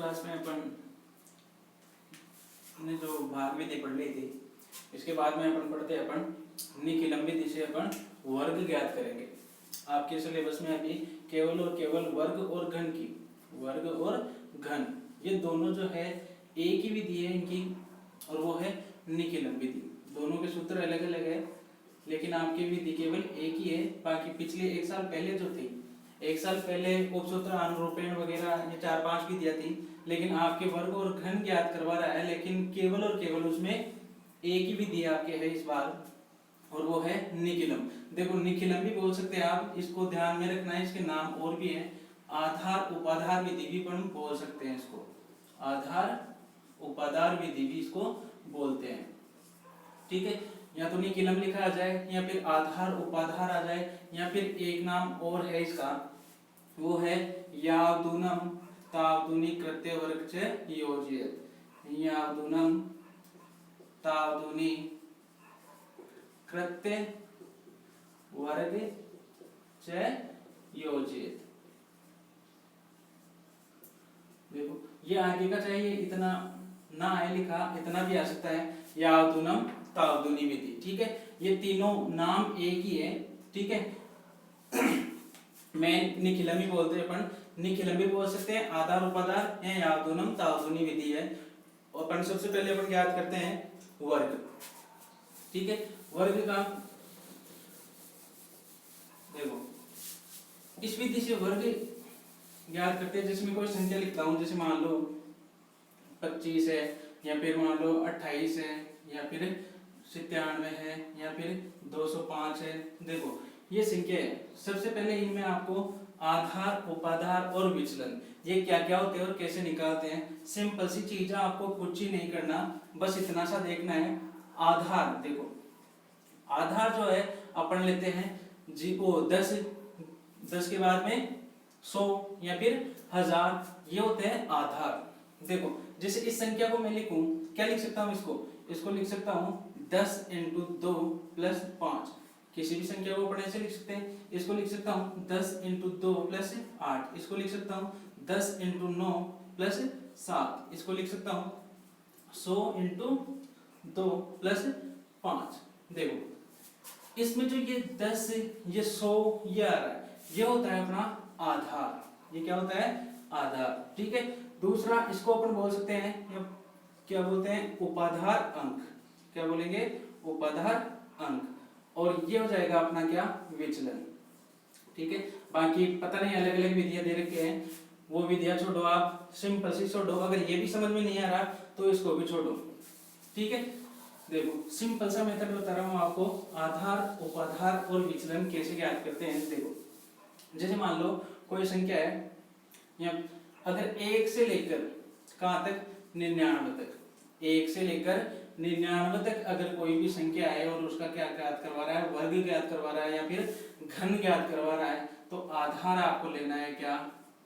Class में अपन ने जो भाग विधि पढ़ ली थी, इसके बाद में अपन पढ़ते हैं अपन निखिलम विधि से अपन वर्ग ज्ञात करेंगे। आपके सिलेबस में अभी केवल और केवल वर्ग और घन की, वर्ग और घन ये दोनों जो है एक ही विधि है इनकी, और वो है निखिलम विधि। दोनों के सूत्र अलग अलग है, लेकिन आपकी विधि केवल एक ही है। बाकी पिछले एक साल पहले जो थी, एक साल पहले उपसूत्र, अनुरूपण वगैरह ये 4-5 विधियां थी, लेकिन आपके वर्ग और घन ज्ञात करवा रहा है, लेकिन केवल और केवल उसमें एक ही विधि आपके है इस बार, और वो है निखिलम। देखो निखिलम भी बोल सकते हैं आप, इसको ध्यान में रखना है, इसके नाम और भी है। आधार उपाधार विधि भी अपन बोल सकते हैं इसको, आधार उपाधार विधि भी इसको बोलते हैं। ठीक है, या तो निखिलम लिखा आ जाए, या फिर आधार उपाधार आ जाए, या फिर एक नाम और है इसका, वो है यावदूनम तावदूनी कृत्य वर्ग च योजयत। यावदूनम तावदूनी कृत्य वर्ग च योजयत। देखो ये आगे का चाहिए, इतना ना आए लिखा, इतना भी आ सकता है, यावदूनम तावदूनी विधि। ठीक है, ये तीनों नाम एक ही है। ठीक है, मैं निखिलम ही बोलते हैं अपन, निखिलम भी बोल सकते हैं, आधार उपाधार या यावदूनम तावदूनी विधि है। अपन सबसे पहले अपन याद करते हैं वर्ग। ठीक है, वर्ग का देखो इस विधि से वर्ग याद करते हैं। जैसे मैं कोई संख्या लिखता हूं, जैसे मान लो 25 है, या फिर मान लो 28 है, या फिर 97 है, या फिर 205 है। देखो ये संख्या है। सबसे पहले इनमें आपको आधार उपाधार और विचलन ये क्या क्या होते हैं और कैसे निकालते हैं, सिंपल सी चीज है, आपको कुछ ही नहीं करना, बस इतना सा देखना है। आधार देखो, आधार जो है अपन लेते हैं जी को 10 के बाद में 100 या फिर 1000, ये होते हैं आधार। देखो जैसे इस संख्या को मैं लिखूं, क्या लिख सकता हूं, इसको लिख सकता हूं 10 × 2 + 5। किसी भी संख्या को अपन ऐसे लिख सकते हैं। इसको लिख सकता हूं 10 × 2 + 8। इसको लिख सकता हूं 10 × 9 + 7। इसको लिख सकता हूं 100 × 2 + 5। देखो इसमें जो ये 10 ये 100 ये आ रहा है, ये होता है अपना आधार। ये क्या होता है, आधार। ठीक है, दूसरा इसको अपन बोल सकते हैं, क्या बोलते हैं, उपाधार अंक। क्या बोलेंगे, उपाधार अंक। और ये हो जाएगा अपना क्या, विचलन। ठीक है, बाकी पता नहीं अलग अलग विधियां दे रखे हैं, वो विधियां छोड़ो, आप सिंपल सी छोड़ो। अगर ये भी समझ में नहीं आ रहा तो इसको भी छोड़ो। ठीक है, देखो सिंपल सा मेथड बता रहा हूं आपको, आधार उपाधार और विचलन कैसे ज्ञात करते हैं। देखो जैसे मान लो कोई संख्या है, या अगर 1 से लेकर कहां तक, 99 तक, 1 से लेकर 99 तक अगर कोई भी संख्या है और उसका क्या ज्ञात करवा रहा है, वर्ग ज्ञात करवा रहा है या फिर घन ज्ञात करवा रहा है, तो आधार आपको लेना है क्या,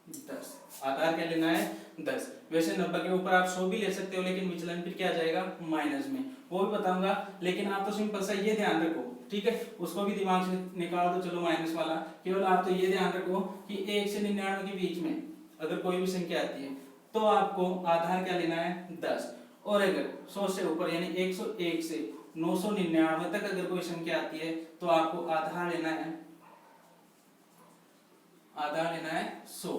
10। आधार क्या लेना है, 10। वैसे 90 के ऊपर आप 100 भी ले सकते हो, लेकिन विचलन फिर क्या जाएगा, माइनस में, वो भी बताऊंगा। लेकिन आप तो सिंपल सा ये ध्यान रखो, ठीक है, उसको भी दिमाग से निकाल दो, चलो माइनस वाला, केवल आप तो ये ध्यान रखो कि 1 से 99 के बीच में अगर कोई भी संख्या आती है तो आपको आधार क्या लेना है, 10। और अगर 100 से ऊपर यानी 101 से 999 तक अगर कोई संख्या आती है तो आपको आधार लेना है, आधार लेना है 100।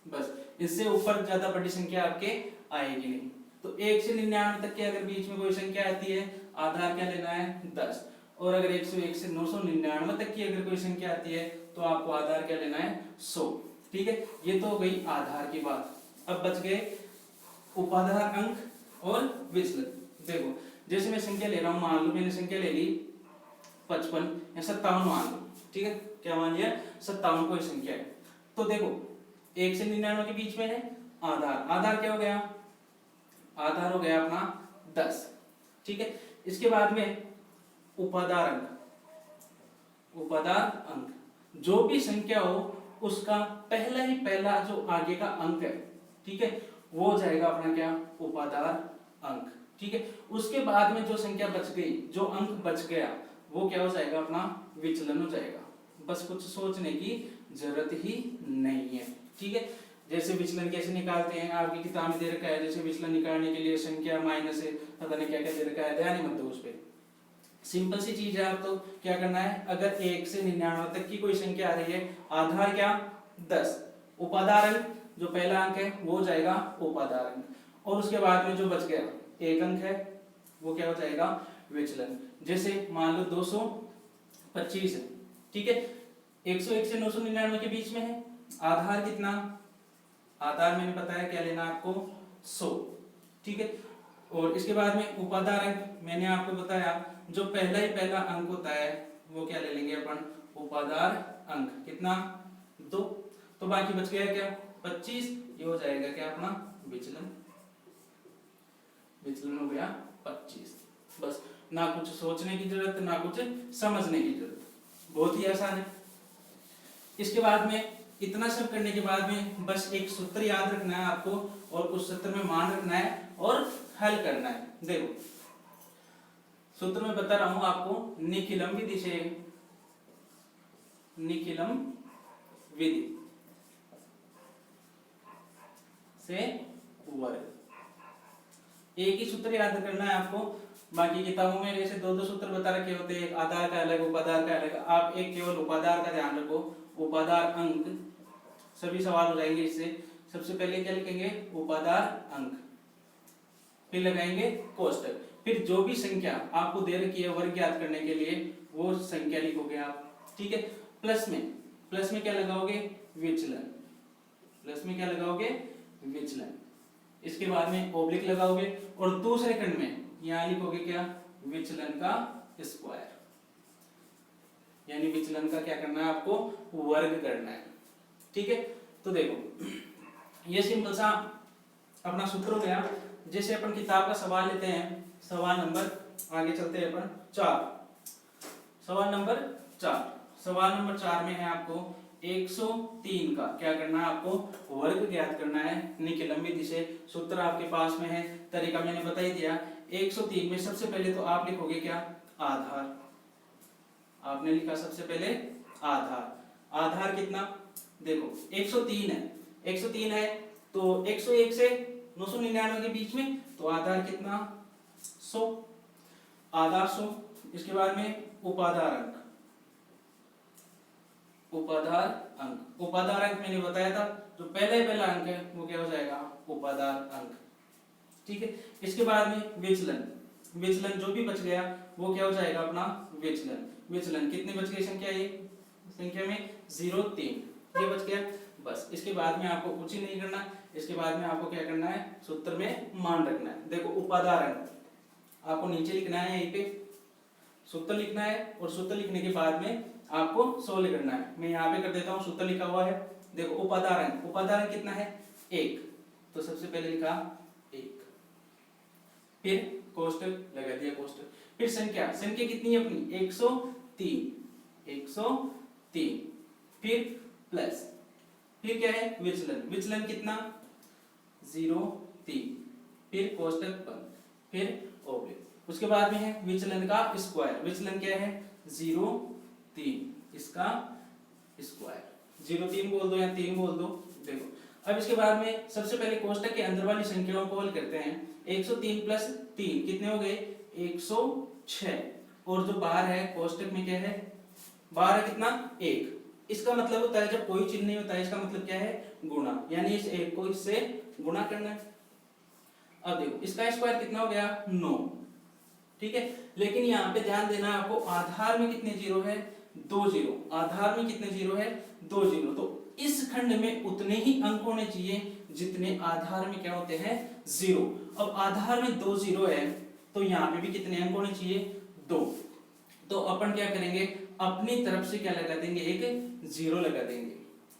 बस इससे ऊपर ज्यादा बड़ी संख्या आपके आएगी नहीं। तो 1 से 99 तक के अगर बीच में कोई संख्या आती है, आधार क्या लेना है, 10। और अगर 101 से 999 तक की अगर कोई संख्या आती है तो आपको आधार क्या लेना है, 100। ठीक है, ये तो गई आधार की बात। अब बच गए उपाधार अंक और विचलन। देखो जैसे मैं संख्या ले रहा हूं, मान लो मैंने संख्या ले ली 55 या 57 मान लो। ठीक है, क्या मान लिया, 57 कोई संख्या है। तो देखो 1 से 99 के बीच में है आधार, आधार क्या हो गया, आधार हो गया अपना 10। ठीक है, इसके बाद में उपाधार अंक, उपाधार अंक जो भी संख्या हो उसका पहला ही पहला जो आगे का अंक है, ठीक है, वो जाएगा अपना क्या, उपाधार अंक। ठीक है, उसके बाद में जो संख्या बच गई, जो अंक बच गया, वो क्या हो जाएगा, अपना विचलन हो जाएगा। बस कुछ सोचने की जरूरत ही नहीं है। ठीक है, जैसे विचलन कैसे निकालते हैं आपकी किताब में दे रखा है, जैसे विचलन निकालने के लिए संख्या माइनस है, पता नहीं क्या क्या दे रखा है, ध्यान ही मत दो उस पर। सिंपल सी चीज है, आप तो क्या करना है, अगर 1 से 99 तक की कोई संख्या आ रही है, आधार क्या 10, उपाधार अंक जो पहला अंक है वो हो जाएगा उपाधार अंक, और उसके बाद में जो बच गया एक अंक है वो क्या हो जाएगा विचलन। जैसे मान लो 225 है, ठीक है, 101 से 999 के बीच में है, आधार कितना, आधार मैंने बताया क्या लेना आपको 100, ठीक है। और इसके बाद में उपाधार अंक मैंने आपको बताया जो पहला अंक होता है वो क्या ले लेंगे अपन, उपाधार अंक कितना 2, तो बाकी बच गया क्या 25, ये हो जाएगा क्या अपना विचलन, विचलन हो गया 25। बस, ना कुछ सोचने की जरूरत ना कुछ समझने की जरूरत, बहुत ही आसान है। इसके बाद में इतना सब करने के बाद में बस एक सूत्र याद रखना है आपको, और उस सूत्र में मान रखना है और हल करना है। देखो सूत्र में बता रहा हूं आपको, निखिलम विधि से, निखिलम विधि से वर्ग, एक ही सूत्र याद करना है आपको। बाकी किताबों में जैसे 2-2 सूत्र बता रखे होते हैं, आधार का अलग उपाधार का अलग, आप एक केवल उपाधार का ध्यान रखो, उपाधार अंक, सभी सवाल हो जाएंगे इससे। सबसे पहले क्या लिखेंगे उपाधार अंक, फिर लगाएंगे कोष्टक, फिर जो भी संख्या आपको दे रखी है वर्ग ज्ञात करने के लिए वो संख्या लिखोगे आप, ठीक है। प्लस में क्या लगाओगे विचलन, प्लस में क्या लगाओगे विचलन, इसके बाद में ओब्लिक लगाओगे, और दूसरे खंड में यहां लिखोगे क्या विचलन का स्क्वायर, यानी विचलन का क्या करना है आपको वर्ग करना है, ठीक है। तो देखो ये सिंपल सा अपना सूत्र हो गया। जैसे अपन किताब का सवाल लेते हैं, सवाल नंबर, आगे चलते हैं अपन 4, सवाल नंबर 4, सवाल नंबर 4 में है आपको 103 का क्या करना है आपको वर्ग ज्ञात करना है निखिलम विधि से। सूत्र आपके पास में है, तरीका मैंने बता ही दिया। 103 में सबसे पहले तो आप लिखोगे क्या आधार, आपने लिखा सबसे पहले आधार, आधार कितना देखो 103 है, 103 है तो 101 से 999 के बीच में, तो आधार कितना 100, आधार 100। इसके बाद में उपाधार अंक, उपाधार अंक, उपाधार अंक मैंने बताया था जो पहला अंक है वो क्या हो जाएगा उपाधार अंक, ठीक है। इसके बाद में विचलन, विचलन जो भी बच गया वो क्या हो जाएगा अपना विचलन, विचलन कितने बच गए संख्या, ये संख्या में 0-3 ये बच गया। बस इसके बाद में आपको कुछ ही नहीं करना, इसके बाद में आपको क्या करना है सूत्र में मान रखना है। देखो उपाधार अंक आपको नीचे लिखना है, यहीं पे सूत्र लिखना है, और सूत्र लिखने के बाद में आपको 100 करना है। मैं यहाँ पे कर देता हूँ, सूत्र लिखा हुआ है। देखो उपाधार अंक, उपाधार अंक कितना है 1, तो सबसे पहले लिखा 1, फिर कोष्टक लगा दिया कोष्टक, फिर संख्या, संख्या कितनी है अपनी 103, 103, फिर प्लस, फिर क्या है विचलन, विचलन कितना 0-3, फिर कोष्टक बंद, फिर ओब्लिक। उसके बाद में है विचलन का स्क्वायर, विचलन क्या है 0-3, इसका स्क्वायर, 0-3 बोल दो या 3 बोल दो। देखो अब इसके बाद में सबसे पहले कोष्टक के अंदर वाली संख्याओं को हल करते हैं। 103 + 3 कितने हो गए 106, और जो बाहर है कोष्टक में क्या है बाहर है कितना 1। इसका मतलब होता है जब कोई चिन्ह नहीं होता है, इसका मतलब क्या है गुणा, यानी इस 1 को इससे गुणा करना है। अब देखो इसका स्क्वायर कितना हो गया 9, ठीक है। लेकिन यहाँ पे ध्यान देना आपको, आधार में कितने जीरो है 2 जीरो, आधार में कितने जीरो है 2 जीरो, तो इस खंड में उतने ही अंक होने चाहिए जितने आधार में क्या होते हैं 0। अब आधार में 2 जीरो है तो यहाँ पे भी कितने अंक होने चाहिए 2, तो अपन क्या करेंगे अपनी तरफ से क्या लगा देंगे एक 0 लगा देंगे,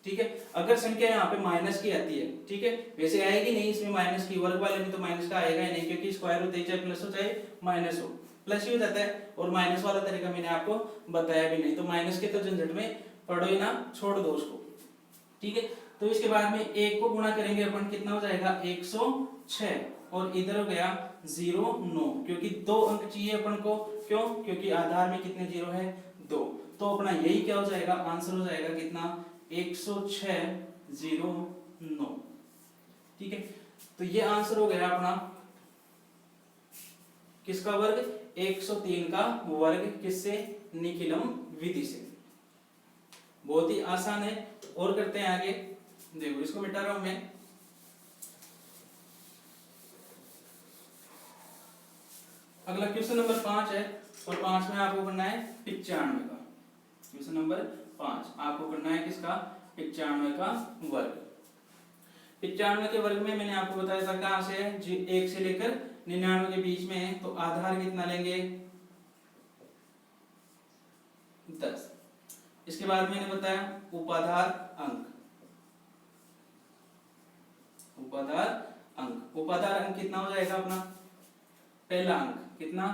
ठीक है। अगर संख्या यहाँ पे माइनस की आती है, ठीक है, वैसे आएगी नहीं इसमें माइनस की, वर्ग वाले में तो माइनस का आएगा ही नहीं, क्योंकि स्क्वायर होता है चाहे प्लस हो चाहे माइनस हो, प्लस ही हो जाता है। और माइनस वाला तरीका मैंने आपको बताया भी नहीं, तो माइनस के तो झंझट में पढ़ो ही ना, छोड़ दो उसको, ठीक है। तो इसके बाद में 1 को गुणा करेंगे अपन, कितना हो जाएगा 106, और इधर हो गया 0-9, क्योंकि 2 अंक चाहिए अपन को, क्यों क्योंकि आधार में कितने जीरो है 2, तो अपना यही क्या हो जाएगा आंसर हो जाएगा कितना 106, 0, 9। ठीक है, तो ये आंसर हो गया अपना किसका वर्ग, 103 का वर्ग, किससे, निखिलम विधि से। बहुत ही आसान है। और करते हैं आगे, देखो इसको मिटा रहा हूं मैं। अगला क्वेश्चन नंबर 5 है, और 5 में आपको करना है 95 का। क्वेश्चन नंबर 5 आपको करना है किसका, 95 का वर्ग। 95 के वर्ग में मैंने आपको बताया था कहां से है, 1 से लेकर 99 के बीच में है, तो आधार कितना लेंगे, 10। इसके बाद मैंने बताया उपाधार अंक, उपाधार अंक, उपाधार अंक कितना हो जाएगा अपना, पहला अंक कितना,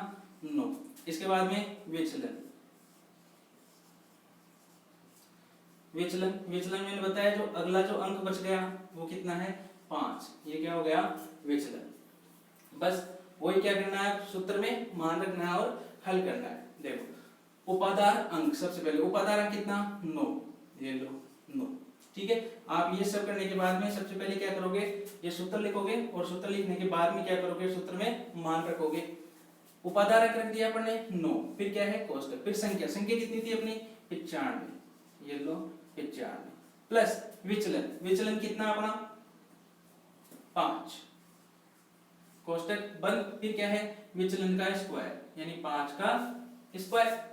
9। इसके बाद में विचलन, विचलन, विचलन मैंने बताया जो अगला जो अंक बच गया वो कितना है, 5। ये क्या हो गया, विचलन। बस वही क्या करना है, सूत्र में मान रखना है और हल करना है। देखो उपाधार अंक, सबसे पहले उपाधार अंक कितना, 9, ये लो 9। ठीक है, आप ये सब करने के बाद में सबसे पहले क्या करोगे, ये सूत्र लिखोगे, और सूत्र लिखने के बाद में क्या करोगे, सूत्र में मान रखोगे। उपाधार अंक रख दिया अपन ने 9, फिर क्या है कोष्टक, फिर संख्या, संख्या कितनी थी अपनी, 95, ये लो 95, प्लस विचलन, विचलन कितना अपना 5, कोष्टक बंद, फिर क्या है विचलन का स्क्वायर, यानी 5 का स्क्वायर।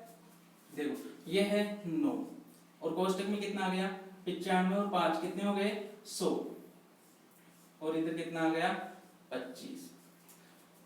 देखो ये है 9, और कोष्टक में कितना आ गया, 95 और 5 कितने हो गए, 100, और इधर कितना आ गया, 25।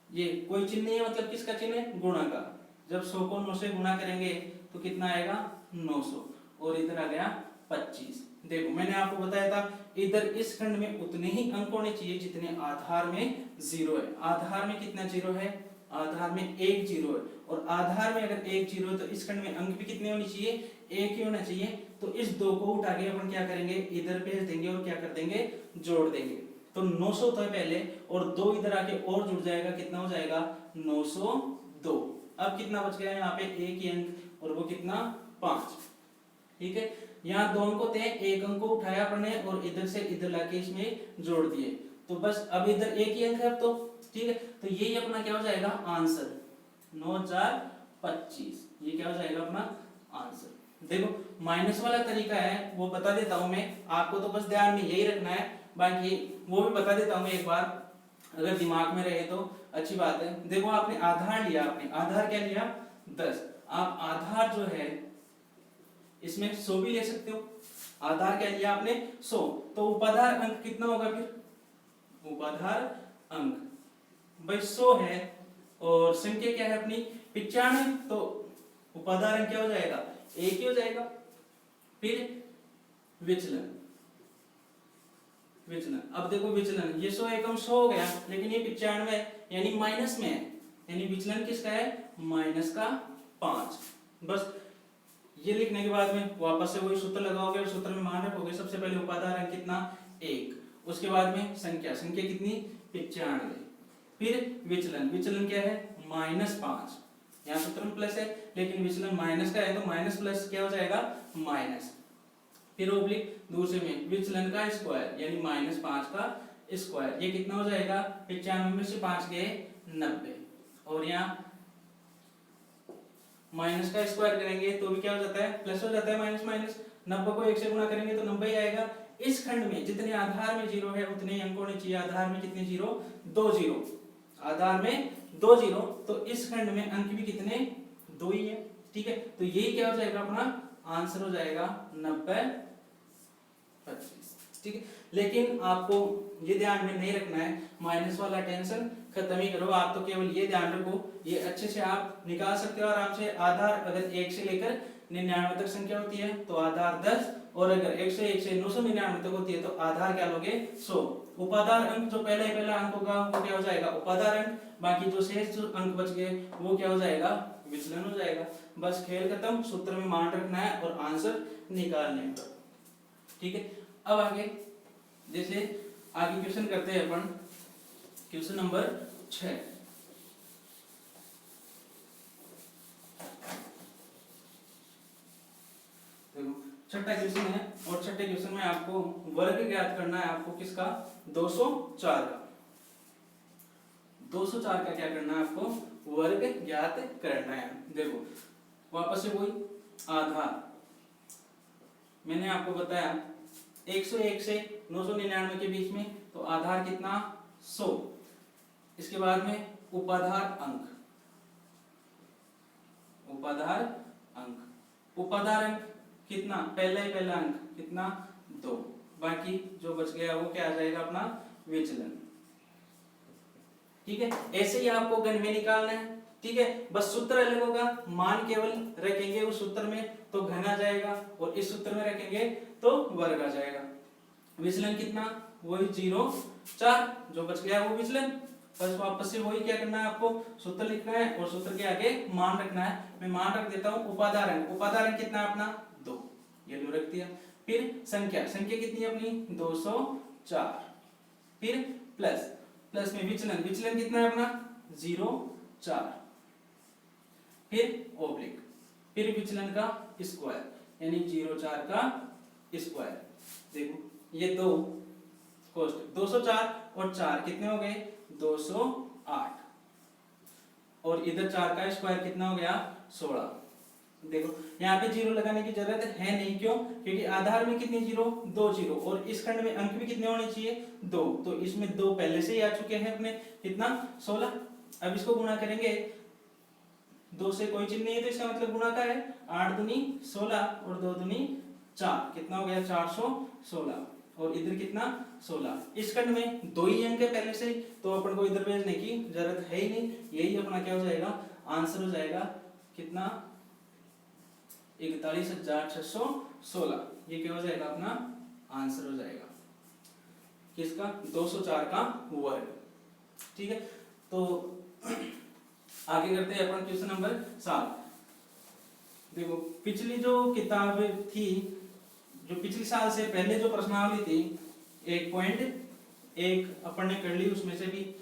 ये कोई चिन्ह नहीं है, मतलब किसका चिन्ह है, गुणा का। जब 100 को 9 से गुणा करेंगे तो कितना आएगा, 900, और इधर आ गया 25। देखो मैंने आपको बताया था इधर इस खंड में उतने ही अंक होने चाहिए जितने आधार में 0 है। आधार में कितना 0 है, आधार में 1 0 है, और आधार में अगर 1 0 है तो इस खंड में अंक भी कितने होने चाहिए, 1 ही होना चाहिए। तो इस 2 को उठा के अपन क्या करेंगे, इधर भेज देंगे और क्या कर देंगे, जोड़ देंगे। तो 900 था पहले, और 2 इधर आके और जुड़ जाएगा, कितना हो जाएगा 902। अब कितना बच गया यहाँ पे, एक ही अंक, और वो कितना 5। ठीक है, यहाँ 2 अंक होते हैं, एक अंक को उठाया अपने और इधर से इधर लाके इसमें जोड़ दिए, तो बस अब इधर एक ही अंक है अब तो। ठीक है, तो यही अपना क्या हो जाएगा आंसर, 9025। ये क्या हो जाएगा अपना आंसर। देखो माइनस वाला तरीका है वो बता देता हूं मैं आपको, तो बस ध्यान में यही रखना है, बाकी वो भी बता देता हूं एक बार, अगर दिमाग में रहे तो अच्छी बात है। देखो आपने आधार लिया, आपने आधार क्या लिया 10, आप आधार जो है इसमें 100 भी ले सकते हो। आधार क्या लिया आपने 100, तो उपाधार अंक कितना होगा फिर, उपाधार अंक भाई 100 है, और संख्या क्या है अपनी 95, तो उपाधार अंक क्या हो जाएगा, एक ही हो जाएगा। फिर विचलन, विचलन, अब देखो विचलन, ये 100 एकम 100 हो गया, लेकिन ये 95 यानी माइनस में है, यानी विचलन किसका है, माइनस का 5। बस ये लिखने के बाद में वापस से वही सूत्र लगाओगे और सूत्र में मान रखोगे। सबसे पहले उपाधार अंक कितना 1, उसके बाद में संख्या, संख्या कितनी 95, फिर विचलन, विचलन क्या है -5, यहाँ सूत्र में प्लस है लेकिन विचलन माइनस का है, तो माइनस प्लस क्या हो जाएगा माइनस, फिर ओब्लिक दूसरे में विचलन का स्क्वायर यानी -5 का स्क्वायर, ये कितना हो जाएगा 95 में से 5 गए 90, और यहाँ माइनस का स्क्वायर करेंगे तो भी क्या हो जाता है प्लस हो जाता है, माइनस माइनस 90 को 1 से गुणा करेंगे तो 90 ही आएगा। इस खंड में जितने आधार में 0 है उतने ही अंक होने चाहिए। आधार में कितने 0, 2 0, आधार में 2 0, तो इस खंड में अंक भी कितने 2 ही है। ठीक है, तो यही क्या हो जाएगा अपना आंसर हो जाएगा 90 25। ठीक है, लेकिन आपको ये ध्यान में नहीं रखना है, माइनस वाला टेंशन खत्म ही करो। आप तो केवल ये ध्यान रखो, ये अच्छे से आप निकाल सकते हो आराम से। आधार अगर 1 से लेकर 99 तक संख्या होती है तो आधार 10, और अगर 1 से 999 तक होती है तो आधार क्या लोगे 100। उपाधार अंक जो पहला अंक होगा वो क्या हो जाएगा उपाधार अंक, बाकी जो शेष जो अंक बच गए वो क्या हो जाएगा विचलन हो जाएगा। बस खेल खत्म, सूत्र में मान रखना है और आंसर निकालने हैं। ठीक है, अब आगे जैसे आगे क्वेश्चन करते हैं अपन, क्वेश्चन नंबर 6। देखो छठा क्वेश्चन है और छठे क्वेश्चन में आपको वर्ग ज्ञात करना है। आपको किसका? 204 का। 204 का क्या करना है आपको? वर्ग ज्ञात करना है। देखो वापस से वही आधार मैंने आपको बताया 101 से 999 के बीच में, तो आधार कितना? 100। इसके बाद में उपाधार अंक, उपाधार अंक, उपाधार अंक कितना? पहला ही पहला अंक कितना? 2। बाकी जो बच गया वो क्या आ जाएगा? अपना विचलन। ठीक है, ऐसे ही आपको गण में निकालना है। ठीक है, बस सूत्र अलग होगा, मान केवल रखेंगे उस सूत्र में तो घन आ जाएगा, और इस सूत्र में रखेंगे तो वर्ग आ जाएगा। विचलन कितना? वही 0 4, जो बच गया वो विचलन। बस वापस से वही क्या करना है आपको? सूत्र लिखना है और सूत्र के आगे मान रखना है। मैं मान रख देता हूं उपाधार अंक। उपाधार अंक कितना है अपना? 2, ये लो रख दिया। फिर संख्या, संख्या कितनी है अपनी? 204। फिर प्लस, प्लस में विचलन, विचलन कितना है अपना? 0 4। फिर ओब्लिक, फिर विचलन का स्क्वायर, यानी 0 4 का स्क्वायर। देखो ये दो कोष्टक 204 और 4 कितने हो गए? 208। और इधर 4 का स्क्वायर कितना हो गया? 16। देखो यहाँ पे 0 लगाने की जरूरत है नहीं, क्यों? क्योंकि आधार में कितनी 0? 2 0, और इस खंड में अंक भी कितने होने चाहिए? 2। तो इसमें 2 पहले से ही आ चुके हैं अपने, कितना? 16। अब इसको गुणा करेंगे, 2 से कोई चिन्ह नहीं है तो इसका मतलब गुणा का है। 8 दूनी 16 और 2 दूनी 4, कितना हो गया? 416। और इधर कितना? 16। इस खंड में 2 ही अंक है पहले से, तो अपन को इधर भेजने की जरूरत है ही नहीं। यही अपना क्या हो जाएगा? आंसर हो जाएगा। कितना? 41,616। ये क्या हो जाएगा? अपना आंसर हो जाएगा किसका? 204 का वर्ग। ठीक है, तो आगे करते हैं अपन क्वेश्चन नंबर 7। देखो पिछली जो किताब थी, जो पिछले साल से पहले जो प्रश्नावली थी 1.1 अपन ने कर ली उसमें से भी,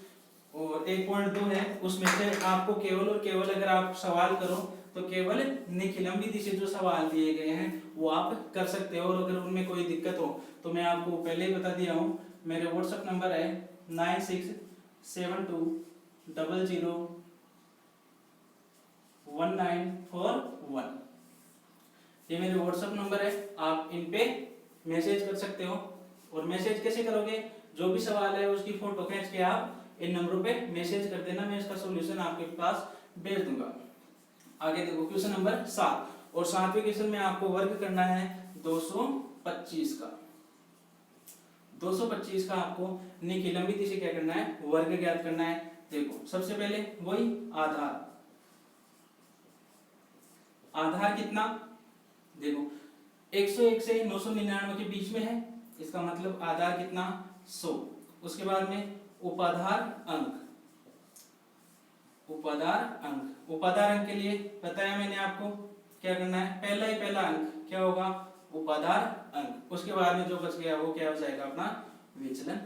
और 1.2 है उसमें से आपको केवल और केवल अगर आप सवाल करो तो केवल निखिलम विधि से जो सवाल दिए गए हैं वो आप कर सकते हो। और अगर उनमें कोई दिक्कत हो तो मैं आपको पहले ही बता दिया हूँ, मेरे व्हाट्सएप नंबर है 9672001941। ये मेरे व्हाट्सएप नंबर है, आप इन पे मैसेज कर सकते हो। और मैसेज कैसे करोगे? जो भी सवाल है उसकी फोटो खींच के आप इन नंबरों पे मैसेज कर देना, मैं इसका सॉल्यूशन आपके पास भेज दूंगा। आगे देखो क्वेश्चन नंबर 7, और 7वें क्वेश्चन में आपको वर्ग करना है 225 का। 225 का आपको निखिलम विधि से क्या करना है? वर्ग ज्ञात करना है। देखो सबसे पहले वही आधार, आधार कितना? देखो 101 से 999 के बीच में है, इसका मतलब आधार कितना? 100। उसके बाद में उपाधार अंक, उपाधार अंक, उपाधार अंक के लिए बताया मैंने आपको क्या करना है? पहला ही पहला अंक क्या होगा? उपाधार अंक। उसके बाद में जो बच गया वो क्या हो जाएगा? अपना विचलन।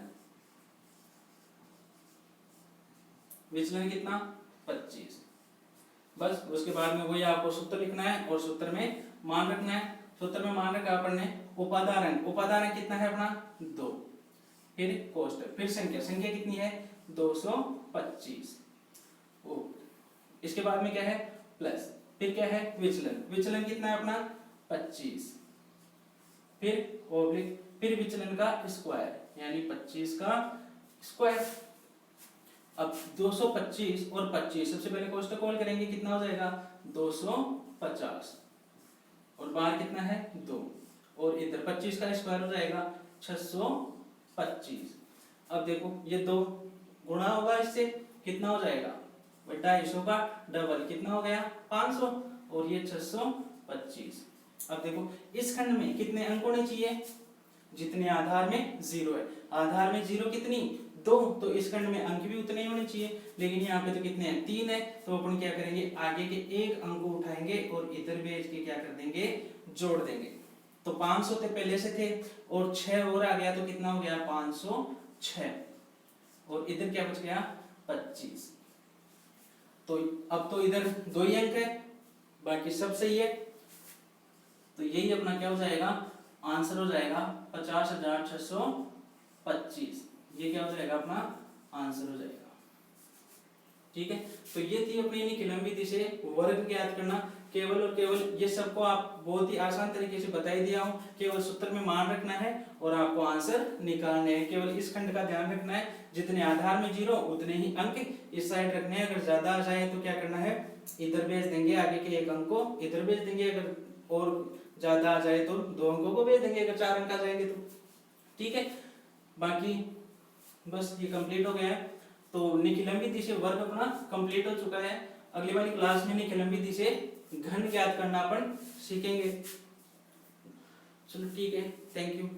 विचलन कितना? 25। बस उसके बाद में वही आपको सूत्र लिखना है और सूत्र में मान रखना है। सूत्र में मान रखा अपन ने उपाधार अंक, उपाधार अंक कितना है अपना? 2। फिर कोष्टक, फिर संख्या, संख्या कितनी है? 225। इसके बाद में क्या है? प्लस, फिर क्या है? विचलन, विचलन कितना है अपना? 25। फिर ओब्लिक, फिर विचलन का स्क्वायर यानी 25 का स्क्वायर। अब 225 और 25 सबसे पहले कोष्टक खोल करेंगे, कितना हो जाएगा? 250। और बाहर कितना है? 2, और इधर 25 का स्क्वायर हो जाएगा 625। अब देखो ये 2 गुणा होगा इससे, कितना हो जाएगा? 250 का डबल कितना हो गया? 500, और ये 625। अब देखो इस खंड में कितने अंक होने चाहिए? जितने आधार में 0 है। आधार में 0 कितनी? 2, तो इस खंड में अंक भी उतने ही होने चाहिए। लेकिन यहाँ पे तो कितने हैं? 3 है। तो अपन क्या करेंगे? आगे के एक अंक को उठाएंगे और इधर भेज के क्या कर देंगे? जोड़ देंगे। तो 500 तो पहले से थे और 6 और आ गया तो कितना हो गया? 506। और इधर क्या बच गया? 25। तो अब तो इधर 2 ही अंक है, बाकी सब सही है। तो यही अपना क्या हो जाएगा, आंसर हो जाएगा 50,625। ये क्या हो जाएगा, अपना आंसर हो जाएगा। ठीक है, तो ये थी अपनी निखिलंबित दिशे वर्ग ज्ञात करना। केवल और केवल ये सबको आप बहुत ही आसान तरीके से बता ही दिया हूँ, केवल सूत्र में मान रखना है और आपको आंसर निकालने हैं। केवल इस खंड का ध्यान रखना है, जितने आधार में 0 उतने ही अंक इस साइड रखने हैं। अगर ज्यादा आ जाए तो क्या करना है, इधर भेज देंगे, आगे के एक अंक को इधर भेज देंगे। अगर और ज्यादा आ जाए तो 2 अंकों को भेज देंगे, अगर 4 अंक आ जाएंगे तो। ठीक है, बाकी बस ये कंप्लीट हो गया है। तो निखिलंबित दिशे वर्ग अपना कंप्लीट हो चुका है। अगली वाली क्लास में निखिलंबित दिशे घन ज्ञात करना अपन सीखेंगे। चलो ठीक है, थैंक यू।